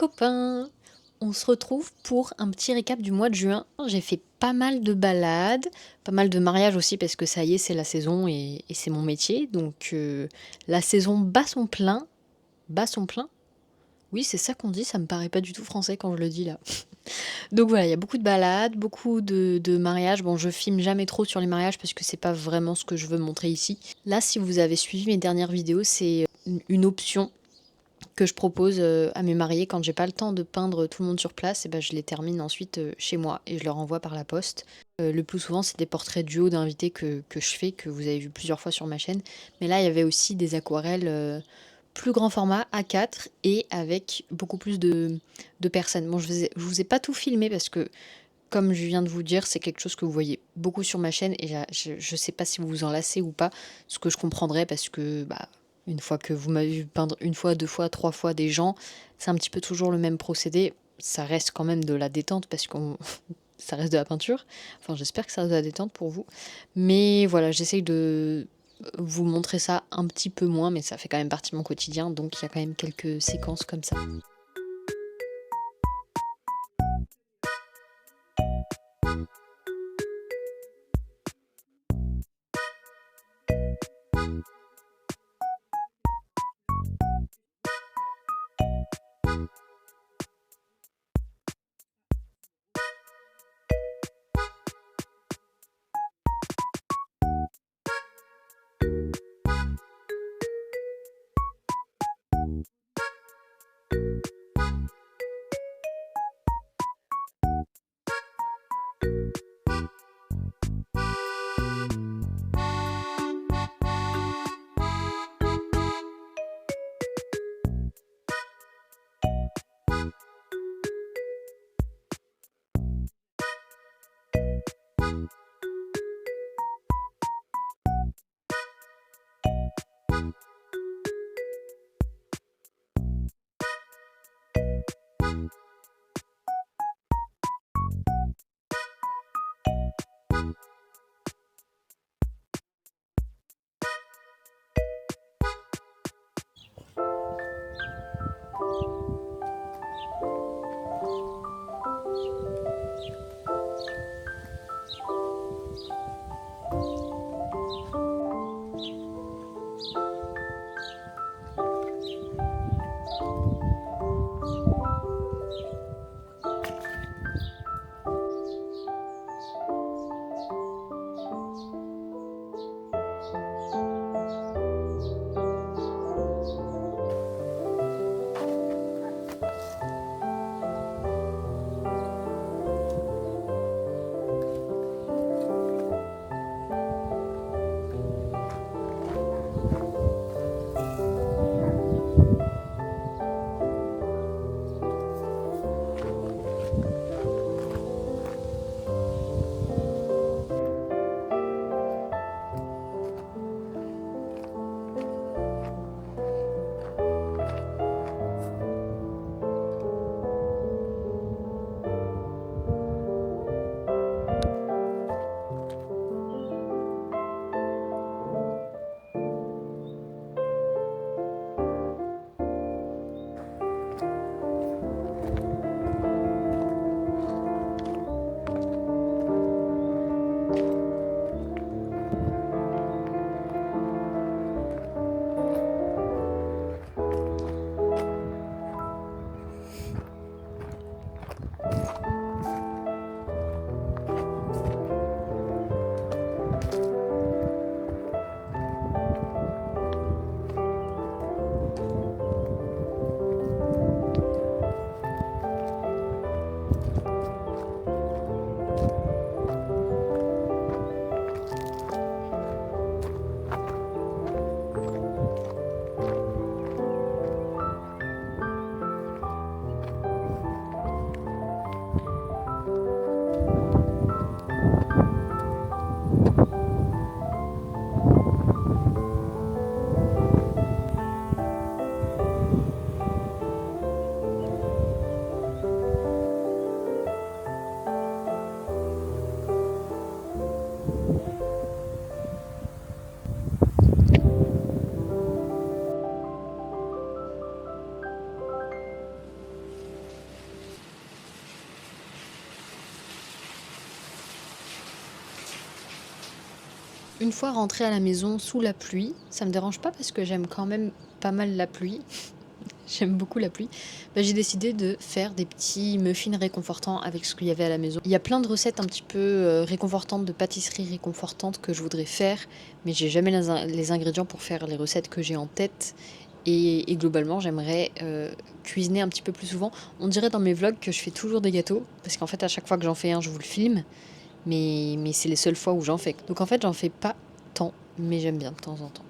copains! On se retrouve pour un petit récap du mois de juin. J'ai fait pas mal de balades, pas mal de mariages aussi parce que ça y est, c'est la saison et c'est mon métier. Donc la saison bat son plein. Bat son plein? Oui, c'est ça qu'on dit, ça me paraît pas du tout français quand je le dis là. Donc voilà, il y a beaucoup de balades, beaucoup de mariages. Bon, je filme jamais trop sur les mariages parce que c'est pas vraiment ce que je veux montrer ici. Là, si vous avez suivi mes dernières vidéos, c'est une option que je propose à mes mariés quand j'ai pas le temps de peindre tout le monde sur place, et ben je les termine ensuite chez moi et je leur envoie par la poste. Le plus souvent, c'est des portraits duo d'invités que je fais, que vous avez vu plusieurs fois sur ma chaîne. Mais là, il y avait aussi des aquarelles plus grand format A4 et avec beaucoup plus de personnes. Bon, je vous ai pas tout filmé parce que, comme je viens de vous dire, c'est quelque chose que vous voyez beaucoup sur ma chaîne et je sais pas si vous vous en lassez ou pas, ce que je comprendrais parce que bah, une fois que vous m'avez vu peindre une fois, deux fois, trois fois des gens, c'est un petit peu toujours le même procédé. Ça reste quand même de la détente parce qu'on ça reste de la peinture. Enfin, j'espère que ça reste de la détente pour vous. Mais voilà, j'essaye de vous montrer ça un petit peu moins, mais ça fait quand même partie de mon quotidien, donc il y a quand même quelques séquences comme ça. Une fois rentrée à la maison sous la pluie, ça me dérange pas parce que j'aime quand même pas mal la pluie. J'aime beaucoup la pluie. Bah, j'ai décidé de faire des petits muffins réconfortants avec ce qu'il y avait à la maison. Il y a plein de recettes un petit peu réconfortantes, de pâtisseries réconfortantes que je voudrais faire, mais j'ai jamais les ingrédients pour faire les recettes que j'ai en tête. Et globalement, j'aimerais cuisiner un petit peu plus souvent. On dirait dans mes vlogs que je fais toujours des gâteaux, parce qu'en fait, à chaque fois que j'en fais un, je vous le filme, mais c'est les seules fois où j'en fais. Donc en fait, j'en fais pas tant, mais j'aime bien de temps en temps.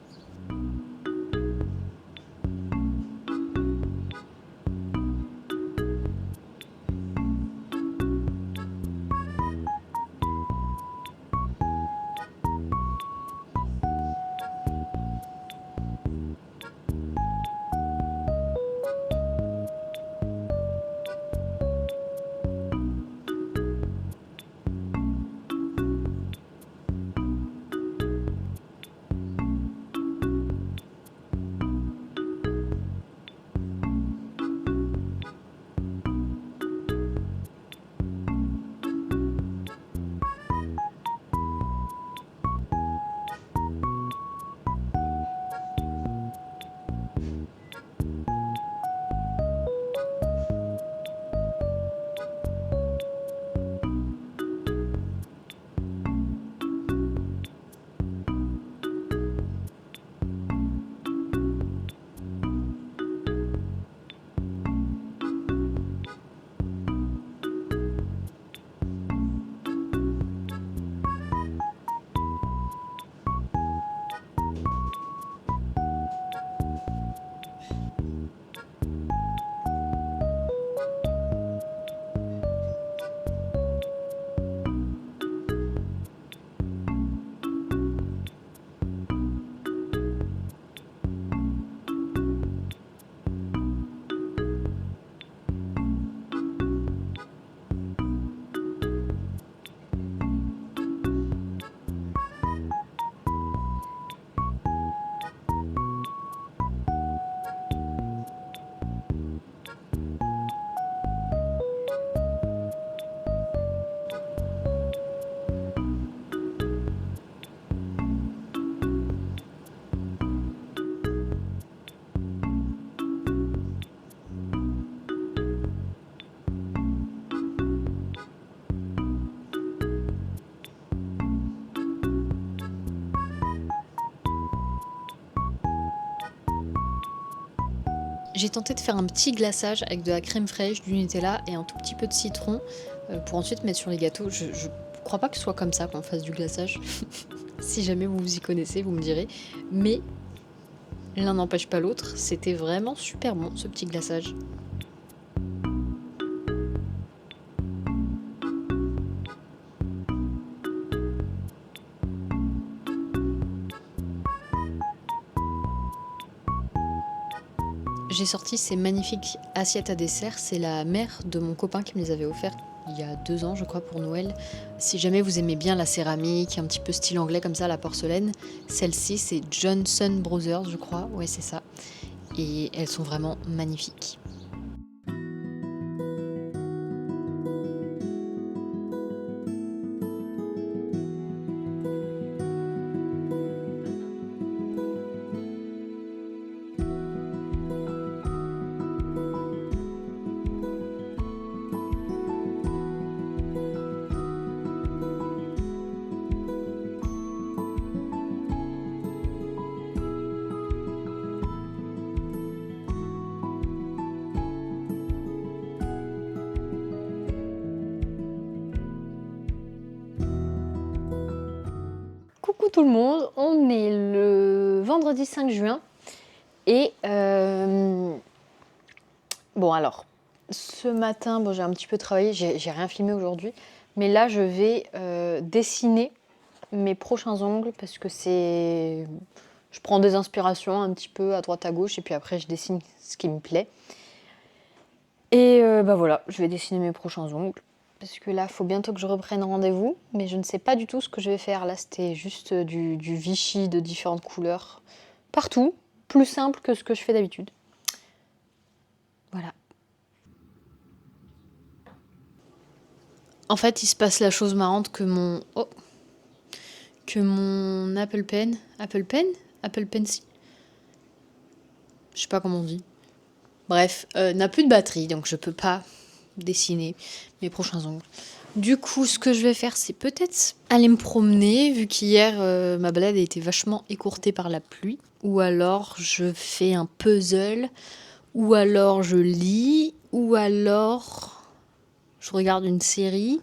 J'ai tenté de faire un petit glaçage avec de la crème fraîche, du Nutella et un tout petit peu de citron pour ensuite mettre sur les gâteaux. Je crois pas que ce soit comme ça qu'on fasse du glaçage. Si jamais vous vous y connaissez, vous me direz. Mais l'un n'empêche pas l'autre. C'était vraiment super bon ce petit glaçage. J'ai sorti ces magnifiques assiettes à dessert. C'est la mère de mon copain qui me les avait offertes il y a 2 ans, je crois, pour Noël. Si jamais vous aimez bien la céramique, un petit peu style anglais comme ça, la porcelaine, celle-ci c'est Johnson Brothers, je crois. Ouais, c'est ça. Et elles sont vraiment magnifiques. Coucou tout le monde, on est le vendredi 5 juin et bon alors ce matin bon, j'ai un petit peu travaillé, j'ai rien filmé aujourd'hui, mais là je vais dessiner mes prochains ongles parce que je prends des inspirations un petit peu à droite à gauche et puis après je dessine ce qui me plaît. Et bah voilà, je vais dessiner mes prochains ongles. Parce que là, il faut bientôt que je reprenne rendez-vous. Mais je ne sais pas du tout ce que je vais faire. Là, c'était juste du Vichy de différentes couleurs. Partout. Plus simple que ce que je fais d'habitude. Voilà. En fait, il se passe la chose marrante que que mon Apple Pen, Apple Pencil, je sais pas comment on dit. Bref, n'a plus de batterie, donc je peux pas dessiner mes prochains ongles. Du coup, ce que je vais faire, c'est peut-être aller me promener, vu qu'hier, ma balade a été vachement écourtée par la pluie. Ou alors, je fais un puzzle, ou alors je lis, ou alors je regarde une série.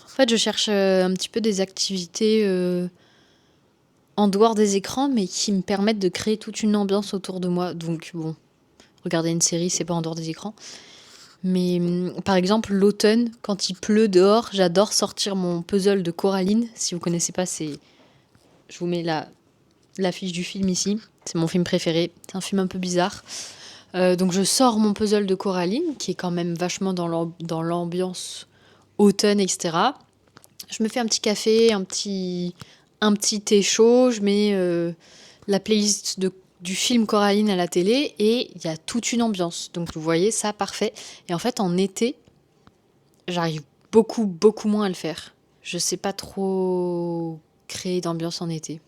En fait, je cherche un petit peu des activités en dehors des écrans, mais qui me permettent de créer toute une ambiance autour de moi. Donc bon, regarder une série, c'est pas en dehors des écrans. Mais par exemple, l'automne, quand il pleut dehors, j'adore sortir mon puzzle de Coraline. Si vous connaissez pas, c'est... Je vous mets l'affiche du film ici. C'est mon film préféré. C'est un film un peu bizarre. Donc je sors mon puzzle de Coraline, qui est quand même vachement dans l'ambiance automne, etc. Je me fais un petit café, un petit thé chaud. Je mets la playlist du film Coraline à la télé et il y a toute une ambiance. Donc vous voyez ça, parfait. Et en fait, en été, j'arrive beaucoup moins à le faire. Je sais pas trop créer d'ambiance en été.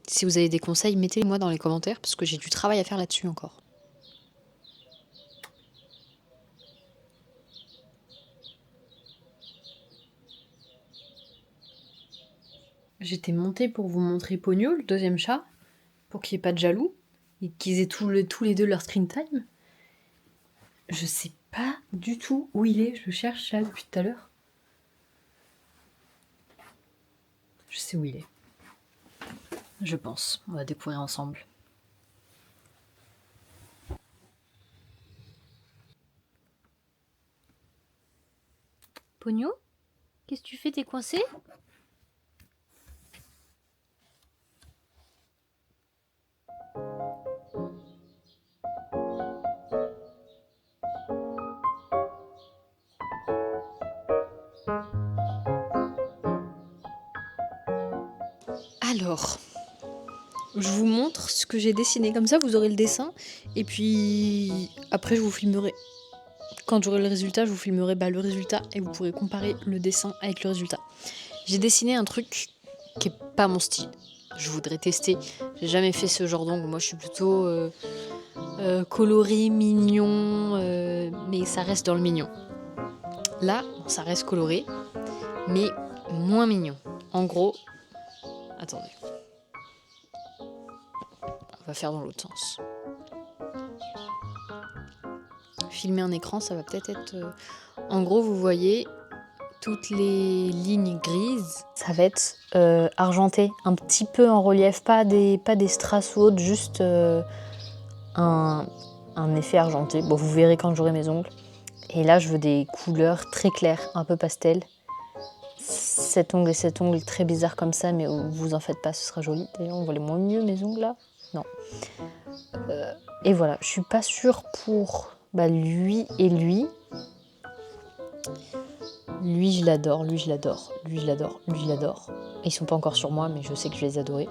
Si vous avez des conseils, mettez-les-moi dans les commentaires parce que j'ai du travail à faire là-dessus encore. J'étais montée pour vous montrer Pogno, le deuxième chat, pour qu'il n'y ait pas de jaloux et qu'ils aient tous les deux leur screen time. Je sais pas du tout où il est, je le cherche là depuis tout à l'heure. Je sais où il est. Je pense. On va découvrir ensemble. Pogno, qu'est-ce que tu fais? T'es coincé? Alors, je vous montre ce que j'ai dessiné. Comme ça, vous aurez le dessin. Et puis, après, je vous filmerai. Quand j'aurai le résultat, je vous filmerai le résultat. Et vous pourrez comparer le dessin avec le résultat. J'ai dessiné un truc qui est pas mon style. Je voudrais tester. J'ai jamais fait ce genre d'ongle. Moi, je suis plutôt coloré, mignon. Mais ça reste dans le mignon. Là, ça reste coloré. Mais moins mignon. En gros... Attendez. On va faire dans l'autre sens. Filmer un écran, ça va peut-être être... En gros, vous voyez toutes les lignes grises. Ça va être argenté, un petit peu en relief, pas des strass ou autres, juste un effet argenté. Bon, vous verrez quand j'aurai mes ongles. Et là, je veux des couleurs très claires, un peu pastel. Cet ongle et cet ongle très bizarre comme ça, mais vous en faites pas, ce sera joli. D'ailleurs, on voit les moins mieux mes ongles là. Non. Et voilà, je suis pas sûre pour lui et lui. Lui, je l'adore, lui, je l'adore, lui, je l'adore, lui, je l'adore. Ils sont pas encore sur moi, mais je sais que je les adorais.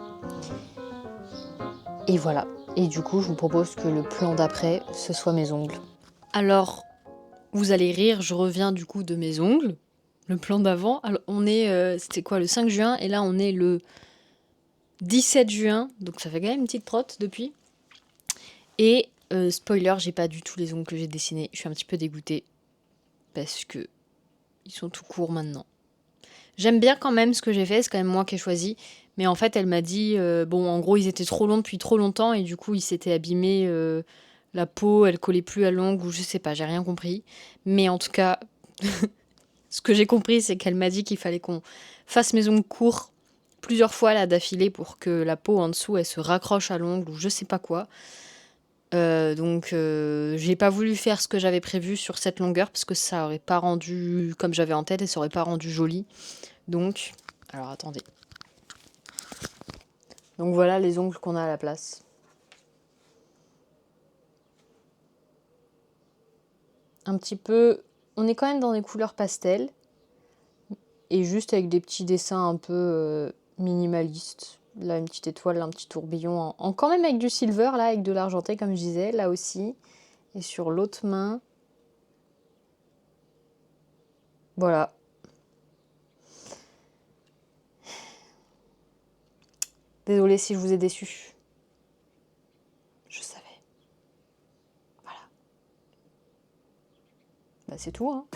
Et voilà. Et du coup, je vous propose que le plan d'après, ce soit mes ongles. Alors, vous allez rire, je reviens du coup de mes ongles. Le plan d'avant, alors on est, c'était quoi, le 5 juin, et là on est le 17 juin, donc ça fait quand même une petite trotte depuis. Et spoiler, j'ai pas du tout les ongles que j'ai dessinés, je suis un petit peu dégoûtée, parce que ils sont tout courts maintenant. J'aime bien quand même ce que j'ai fait, c'est quand même moi qui ai choisi, mais en fait elle m'a dit, bon en gros ils étaient trop longs depuis trop longtemps, et du coup ils s'étaient abîmés, la peau elle collait plus à l'ongle, ou je sais pas, j'ai rien compris. Mais en tout cas... Ce que j'ai compris, c'est qu'elle m'a dit qu'il fallait qu'on fasse mes ongles courts plusieurs fois là d'affilée pour que la peau en dessous elle se raccroche à l'ongle ou je sais pas quoi. Donc j'ai pas voulu faire ce que j'avais prévu sur cette longueur parce que ça aurait pas rendu comme j'avais en tête et ça aurait pas rendu joli. Donc, alors attendez. Donc voilà les ongles qu'on a à la place. Un petit peu, on est quand même dans des couleurs pastel et juste avec des petits dessins un peu minimalistes. Là, une petite étoile, un petit tourbillon, quand même avec du silver, là, avec de l'argenté, comme je disais, là aussi. Et sur l'autre main, voilà. Désolée si je vous ai déçu. Je savais. Voilà. Bah c'est tout, hein.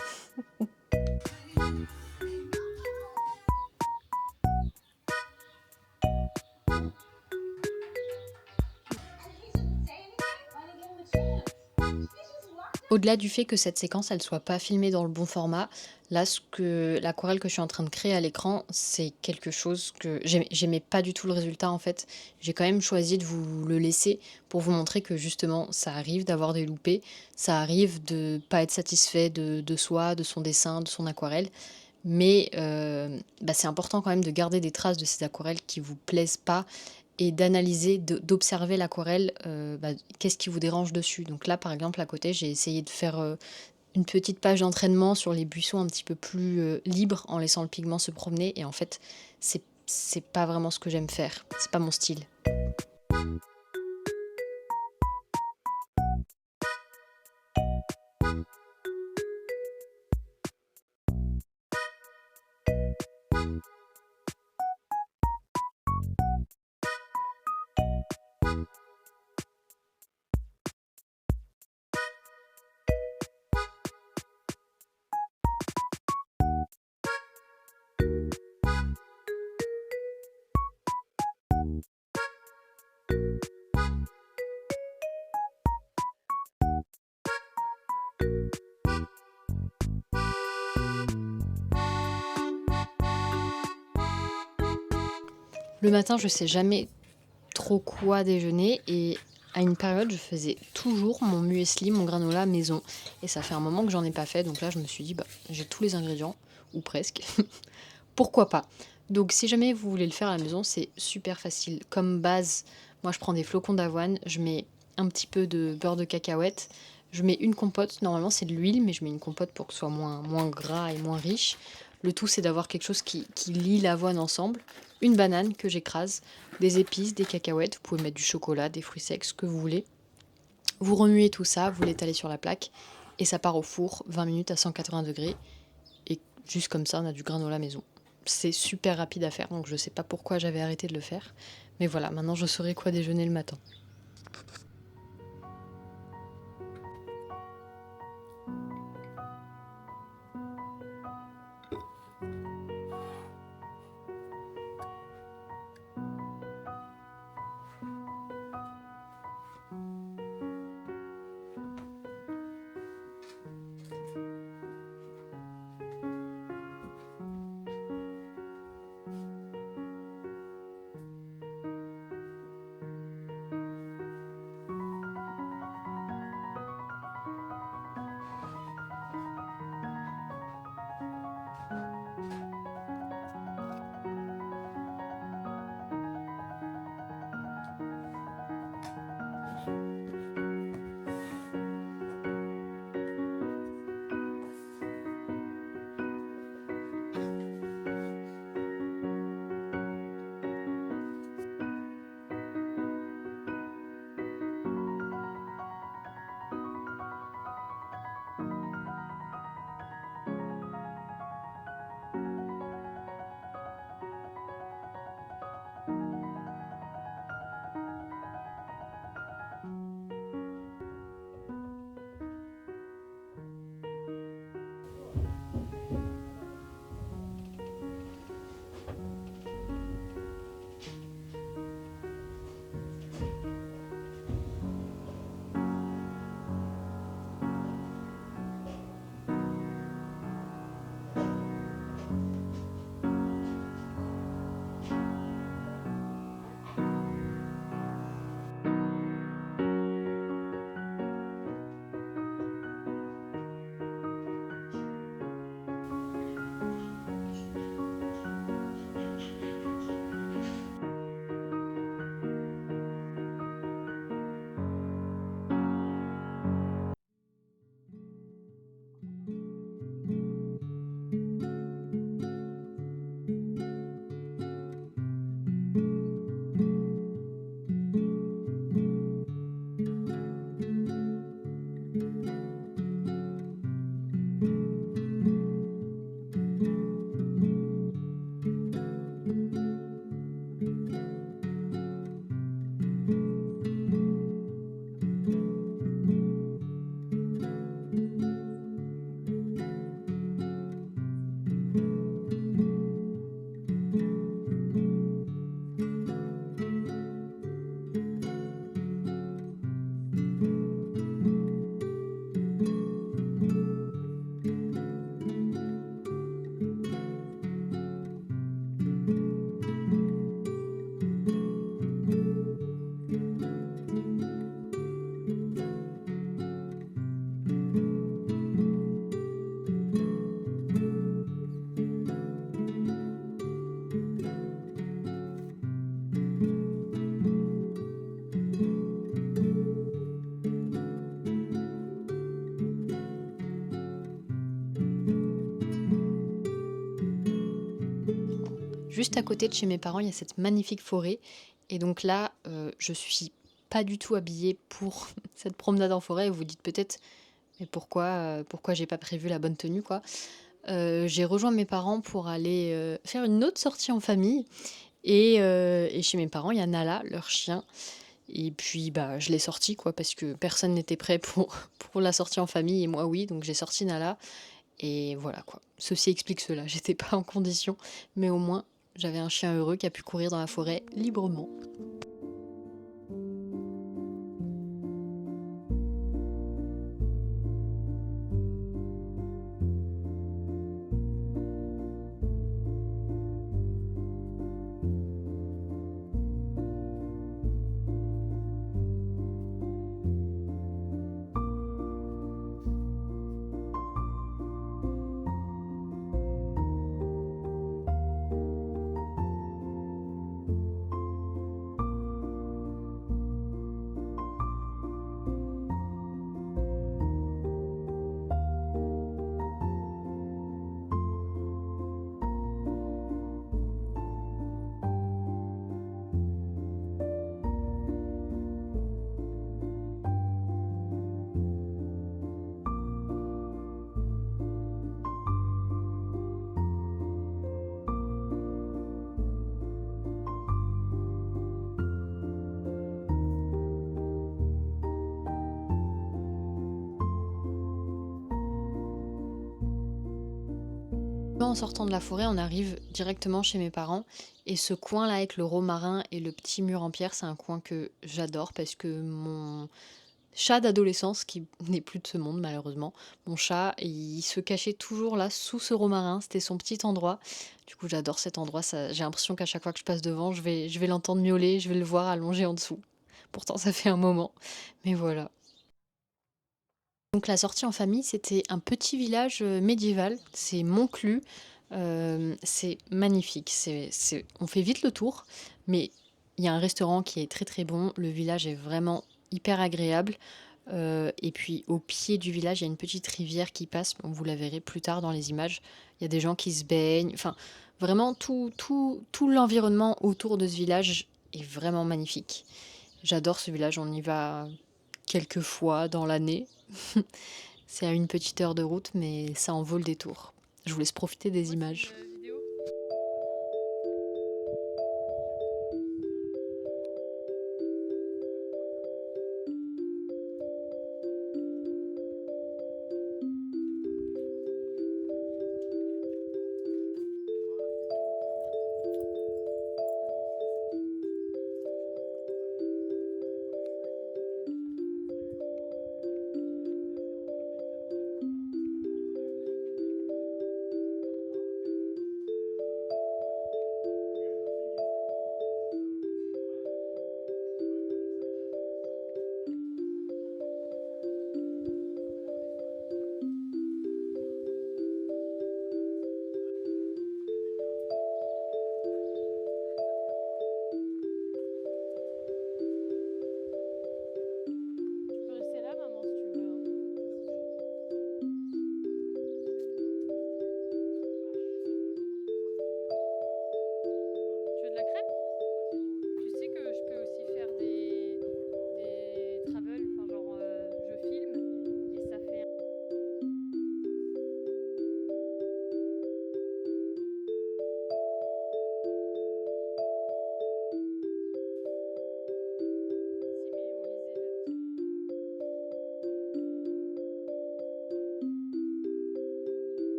Au-delà du fait que cette séquence, elle soit pas filmée dans le bon format, là, l'aquarelle que je suis en train de créer à l'écran, c'est quelque chose que j'aimais pas du tout le résultat en fait. J'ai quand même choisi de vous le laisser pour vous montrer que justement, ça arrive d'avoir des loupés, ça arrive de pas être satisfait de soi, de son dessin, de son aquarelle. Mais bah, c'est important quand même de garder des traces de ces aquarelles qui vous plaisent pas et d'analyser, d'observer l'aquarelle, bah, qu'est-ce qui vous dérange dessus. Donc là, par exemple, à côté, j'ai essayé de faire une petite page d'entraînement sur les buissons un petit peu plus libres en laissant le pigment se promener. Et en fait, c'est pas vraiment ce que j'aime faire. C'est pas mon style. Le matin, je sais jamais trop quoi déjeuner et à une période, je faisais toujours mon muesli, mon granola maison. Et ça fait un moment que j'en ai pas fait, donc là, je me suis dit, bah, j'ai tous les ingrédients, ou presque. Pourquoi pas? Donc si jamais vous voulez le faire à la maison, c'est super facile. Comme base, moi je prends des flocons d'avoine, je mets un petit peu de beurre de cacahuète, je mets une compote, normalement c'est de l'huile, mais je mets une compote pour que ce soit moins gras et moins riche. Le tout c'est d'avoir quelque chose qui lie l'avoine ensemble, une banane que j'écrase, des épices, des cacahuètes, vous pouvez mettre du chocolat, des fruits secs, ce que vous voulez. Vous remuez tout ça, vous l'étalez sur la plaque et ça part au four 20 minutes à 180 degrés. Et juste comme ça, on a du granola maison. C'est super rapide à faire, donc je sais pas pourquoi j'avais arrêté de le faire. Mais voilà, maintenant je saurai quoi déjeuner le matin. juste à côté de chez mes parents, il y a cette magnifique forêt et donc là, je suis pas du tout habillée pour cette promenade en forêt et vous vous dites peut-être: «Mais pourquoi j'ai pas prévu la bonne tenue, quoi?» J'ai rejoint mes parents pour aller, faire une autre sortie en famille et chez mes parents, il y a Nala, leur chien et puis, bah, je l'ai sorti, quoi, parce que personne n'était prêt pour pour la sortie en famille et moi oui, donc j'ai sorti Nala et voilà, quoi. Ceci explique cela, j'étais pas en condition, mais au moins, j'avais un chien heureux qui a pu courir dans la forêt librement. En sortant de la forêt, on arrive directement chez mes parents et ce coin-là avec le romarin et le petit mur en pierre, c'est un coin que j'adore parce que mon chat d'adolescence, qui n'est plus de ce monde malheureusement, mon chat, il se cachait toujours là sous ce romarin, c'était son petit endroit. Du coup, j'adore cet endroit, ça j'ai l'impression qu'à chaque fois que je passe devant, je vais l'entendre miauler, je vais le voir allongé en dessous. Pourtant ça fait un moment, mais voilà. Donc la sortie en famille, c'était un petit village, médiéval, c'est Monclus, c'est magnifique, on fait vite le tour, mais il y a un restaurant qui est très, très bon, le village est vraiment hyper agréable, et puis au pied du village, il y a une petite rivière qui passe, bon vous la verrez plus tard dans les images. Il y a des gens qui se baignent, enfin vraiment tout l'environnement autour de ce village est vraiment magnifique. J'adore ce village, on y va quelques fois dans l'année. C'est à une petite heure de route, mais ça en vaut le détour. Je vous laisse profiter des images.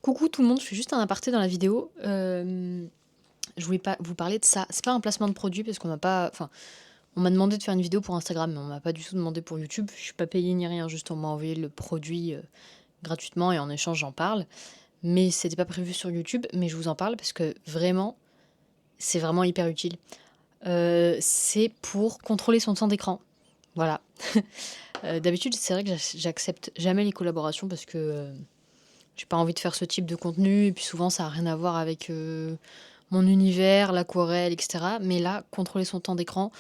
Coucou tout le monde, je fais juste un aparté dans la vidéo. Je voulais pas vous parler de ça. C'est pas un placement de produit parce qu'on m'a pas. Enfin, on m'a demandé de faire une vidéo pour Instagram, mais on m'a pas du tout demandé pour YouTube. Je suis pas payée ni rien, juste on m'a envoyé le produit gratuitement et en échange j'en parle. Mais c'était pas prévu sur YouTube, mais je vous en parle parce que vraiment, c'est vraiment hyper utile. C'est pour contrôler son temps d'écran. Voilà. D'habitude, c'est vrai que j'accepte jamais les collaborations parce que j'ai pas envie de faire ce type de contenu. Et puis souvent, ça a rien à voir avec mon univers, l'aquarelle, etc. Mais là, contrôler son temps d'écran,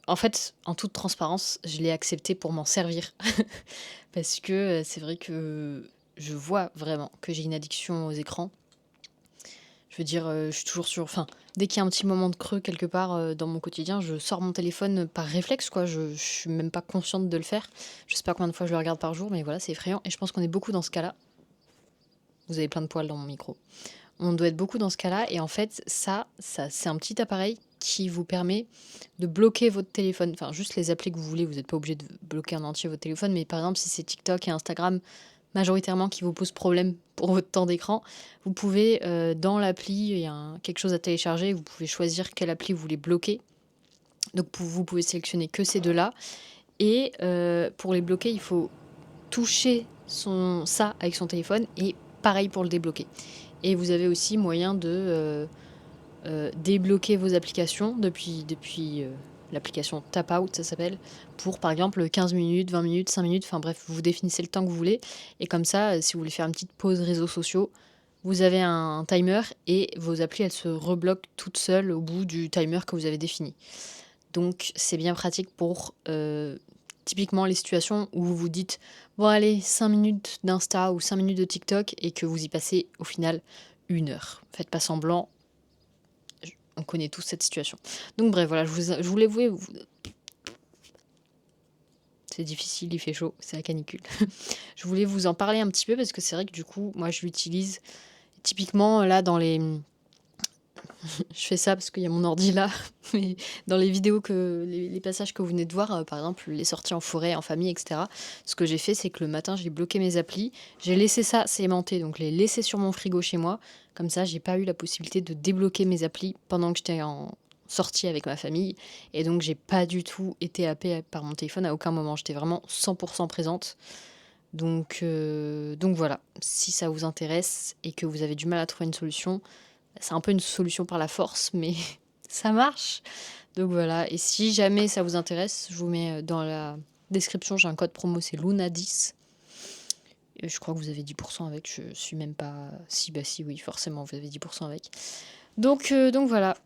en fait, en toute transparence, je l'ai accepté pour m'en servir. Parce que c'est vrai que je vois vraiment que j'ai une addiction aux écrans. Je veux dire, je suis toujours sur. Enfin, dès qu'il y a un petit moment de creux quelque part dans mon quotidien, je sors mon téléphone par réflexe, quoi. Je suis même pas consciente de le faire. Je sais pas combien de fois je le regarde par jour, mais voilà, c'est effrayant. Et je pense qu'on est beaucoup dans ce cas-là. Vous avez plein de poils dans mon micro. On doit être beaucoup dans ce cas-là. Et en fait, ça c'est un petit appareil qui vous permet de bloquer votre téléphone. Enfin, juste les applis que vous voulez. Vous n'êtes pas obligé de bloquer en entier votre téléphone. Mais par exemple, si c'est TikTok et Instagram majoritairement qui vous posent problème pour votre temps d'écran, vous pouvez, dans l'appli, il y a quelque chose à télécharger. Vous pouvez choisir quelle appli vous voulez bloquer. Donc, vous pouvez sélectionner que ces deux-là. Et pour les bloquer, il faut toucher ça avec son téléphone. Et pareil pour le débloquer. Et vous avez aussi moyen de débloquer vos applications depuis l'application Tap Out, ça s'appelle, pour par exemple 15 minutes, 20 minutes, 5 minutes, enfin bref, vous définissez le temps que vous voulez. Et comme ça, si vous voulez faire une petite pause réseaux sociaux, vous avez un timer et vos applis, elles se rebloquent toutes seules au bout du timer que vous avez défini. Donc c'est bien pratique pour typiquement les situations où vous vous dites bon allez 5 minutes d'Insta ou 5 minutes de TikTok et que vous y passez au final 1 heure. Faites pas semblant, on connaît tous cette situation. Donc bref, voilà, je voulais vous... C'est difficile, il fait chaud, c'est la canicule. Je voulais vous en parler un petit peu parce que c'est vrai que du coup, moi je l'utilise typiquement là dans les... Je fais ça parce qu'il y a mon ordi là, mais dans les vidéos, les passages que vous venez de voir, par exemple les sorties en forêt, en famille, etc. Ce que j'ai fait, c'est que le matin, j'ai bloqué mes applis, j'ai laissé ça sémenter, donc les laissé sur mon frigo chez moi. Comme ça, j'ai pas eu la possibilité de débloquer mes applis pendant que j'étais en sortie avec ma famille. Et donc, j'ai pas du tout été happée par mon téléphone à aucun moment. J'étais vraiment 100% présente. Donc voilà, si ça vous intéresse et que vous avez du mal à trouver une solution, c'est un peu une solution par la force, mais ça marche. Donc voilà, et si jamais ça vous intéresse, je vous mets dans la description, j'ai un code promo, c'est Luna10. Et je crois que vous avez 10% avec, je suis même pas... Si, bah si, oui, forcément, vous avez 10% avec. Donc voilà,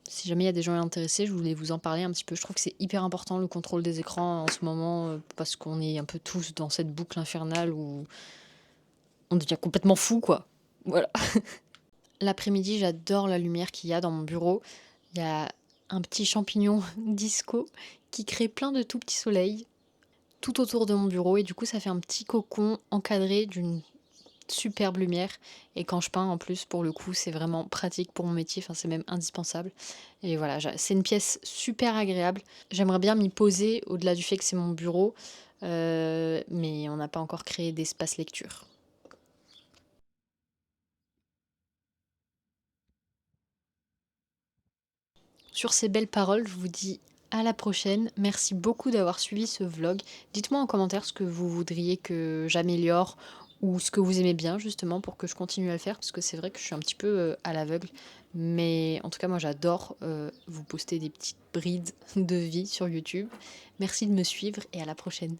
si jamais il y a des gens intéressés, je voulais vous en parler un petit peu. Je trouve que c'est hyper important le contrôle des écrans en ce moment, parce qu'on est un peu tous dans cette boucle infernale où on devient complètement fou, quoi. Voilà. L'après-midi, j'adore la lumière qu'il y a dans mon bureau. Il y a un petit champignon disco qui crée plein de tout petits soleils tout autour de mon bureau et du coup ça fait un petit cocon encadré d'une superbe lumière. Et quand je peins en plus, pour le coup, c'est vraiment pratique pour mon métier, enfin c'est même indispensable. Et voilà, c'est une pièce super agréable. J'aimerais bien m'y poser au-delà du fait que c'est mon bureau, mais on n'a pas encore créé d'espace lecture. Sur ces belles paroles, je vous dis à la prochaine. Merci beaucoup d'avoir suivi ce vlog. Dites-moi en commentaire ce que vous voudriez que j'améliore ou ce que vous aimez bien justement pour que je continue à le faire parce que c'est vrai que je suis un petit peu à l'aveugle. Mais en tout cas, moi j'adore vous poster des petites brides de vie sur YouTube. Merci de me suivre et à la prochaine.